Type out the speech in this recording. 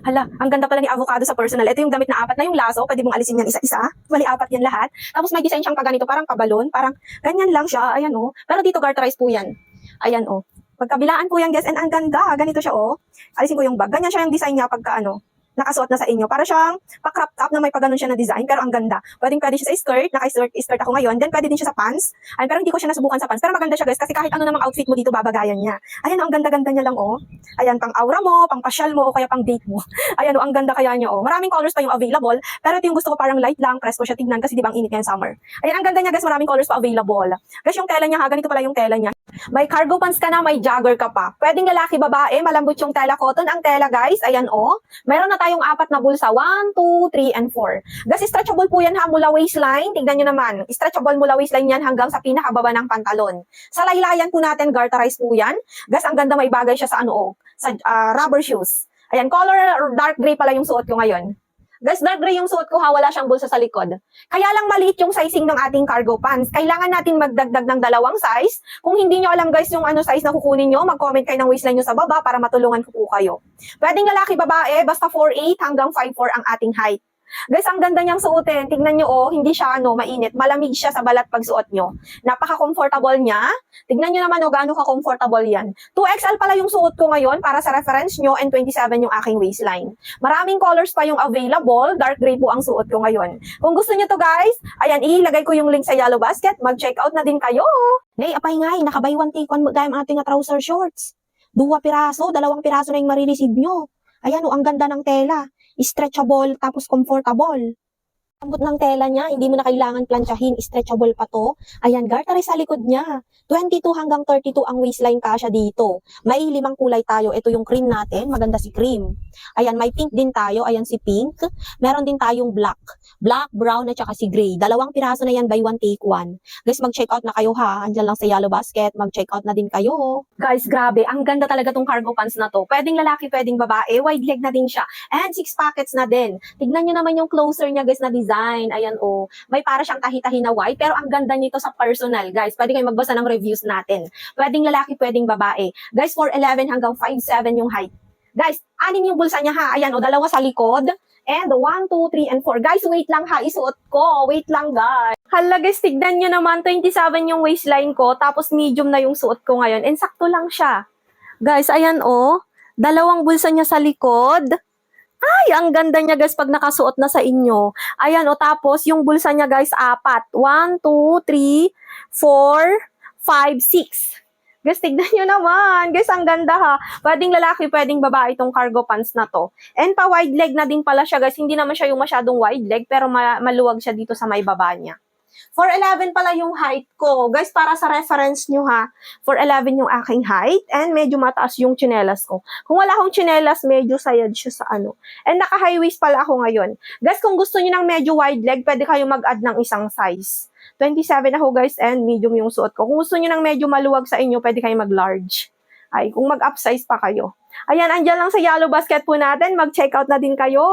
Hala, ang ganda pala ni avocado sa personal. Ito yung damit na apat na yung laso. Pwede mong alisin yan isa-isa. Bali, apat yan lahat. Tapos may design siyang paganito, parang pabalon. Parang ganyan lang siya. Ayan, oh. Pero dito garterized po yan. Ayan, oh. Pagkabilaan po yan, guys. And ang ganda. Ganito siya, oh. Alisin ko yung bag. Ganyan siya yung design niya pagka, nakasuot na sa inyo. Para siyang pa-crop top na may paganon siya na design, pero ang ganda. Pwede siya sa skirt, naka-skirt ako ngayon. Then pwede din siya sa pants. Ay, pero hindi ko siya nasubukan sa pants. Pero maganda siya, guys, kasi kahit ano namang outfit mo dito, babagayan niya. Ayan, oh, ang ganda-ganda niya lang, oh. Ayan, pang aura mo, pang pasyal mo, o kaya pang date mo. Ayan, oh, ang ganda kaya niya, oh. Maraming colors pa yung available, pero ito yung gusto ko parang light lang, presko siya tignan kasi di ba ang init ngayon summer. Ayan, ang ganda niya, guys, maraming colors pa available. Guys, yung tela niya, ha, ganito pala yung tela niya. May cargo pants ka na, may jogger ka pa. Pwedeng lalaki, babae, malambot yung tela, cotton ang tela, guys. Ayan, oh. Meron na tayong apat na bulsa, 1, 2, 3, and 4. Guys, stretchable po yan, ha, mula waistline. Tignan nyo naman, stretchable mula waistline yan hanggang sa pinakababa ng pantalon. Sa laylayan po natin, garterized po yan. Guys, ang ganda, may bagay siya sa sa rubber shoes. Ayan, color dark gray pala yung suot ko ngayon. Guys, dark gray yung suot ko, ha, wala siyang bulsa sa likod. Kaya lang maliit yung sizing ng ating cargo pants. Kailangan natin magdagdag ng 2 size. Kung hindi nyo alam, guys, yung size na kukunin nyo, mag-comment kayo ng waistline nyo sa baba para matulungan ko po kayo. Pwedeng lalaki, babae, basta 4'8" hanggang 5'4" ang ating height. Guys, ang ganda niyang suotin. Tignan nyo, oh, hindi siya mainit. Malamig siya sa balat pag suot nyo. Napaka-comfortable niya. Tignan nyo naman, oh, gaano ka-comfortable yan. 2XL pala yung suot ko ngayon para sa reference nyo, and 27 yung aking waistline. Maraming colors pa yung available. Dark gray po ang suot ko ngayon. Kung gusto nyo to, guys, ayan, ilagay ko yung link sa Yellow Basket. Mag-check out na din kayo. Nay, apay ngay, nakabay one take one gayam ating trouser shorts. 2 piraso, 2 piraso na yung marireceive nyo. Ayan, oh, ang ganda ng tela. Stretchable, tapos comfortable. Lambot ng tela niya, hindi mo na kailangan planchahin, stretchable pa to. Ayan, garterized sa likod niya. 22 hanggang 32 ang waistline kasya dito. May 5 kulay tayo. Ito yung cream natin, maganda si cream. Ayan, may pink din tayo, ayan si pink. Meron din tayong black. Black, brown, at saka si gray. 2 piraso na yan, buy one, take one. Guys, mag-check out na kayo, ha. Andyan lang sa Yellow Basket, mag-check out na din kayo. Guys, grabe, ang ganda talaga tong cargo pants na to. Pwedeng lalaki, pwedeng babae, wide leg na din siya. And 6 pockets na din. Tignan nyo naman yung closer niya, guys, na design. Ayan, oh. May para siyang tahi-tahi na white, pero ang ganda nito sa personal, guys. Pwede kayo magbasa ng reviews natin. Pwedeng lalaki, pwedeng babae. Guys, 4'11" hanggang 5'7" yung height. Guys, 6 yung bulsa niya, ha. Ayan, oh, 2 sa likod. And 1, 2, 3, and 4. Guys, wait lang, ha. Isuot ko. Wait lang, guys. Hala, guys, tignan nyo naman. 27 yung waistline ko, tapos medium na yung suot ko ngayon. And sakto lang siya. Guys, ayan, oh. 2 bulsa niya sa likod. Ay, ang ganda niya, guys, pag nakasuot na sa inyo. Ayan, o, tapos, yung bulsa niya, guys, 4. 1, 2, 3, 4, 5, 6. Guys, tignan nyo naman. Guys, ang ganda, ha. Pwedeng lalaki, pwedeng babae itong cargo pants na to. And pa wide leg na din pala siya, guys. Hindi naman siya yung masyadong wide leg, pero maluwag siya dito sa may baba niya. 4'11" pala yung height ko. Guys, para sa reference nyo, ha. 4'11" yung aking height, and medyo mataas yung tsinelas ko. Kung wala akong tsinelas, medyo sayad siya sa And naka-high waist pala ako ngayon. Guys, kung gusto nyo ng medyo wide leg, pwede kayo mag-add ng isang size. 27 ako, guys, and medium yung suot ko. Kung gusto nyo ng medyo maluwag sa inyo, pwede kayo mag-large. Ay, kung mag-upsize pa kayo. Ayan, andyan lang sa Yellow Basket po natin. Mag-check out na din kayo.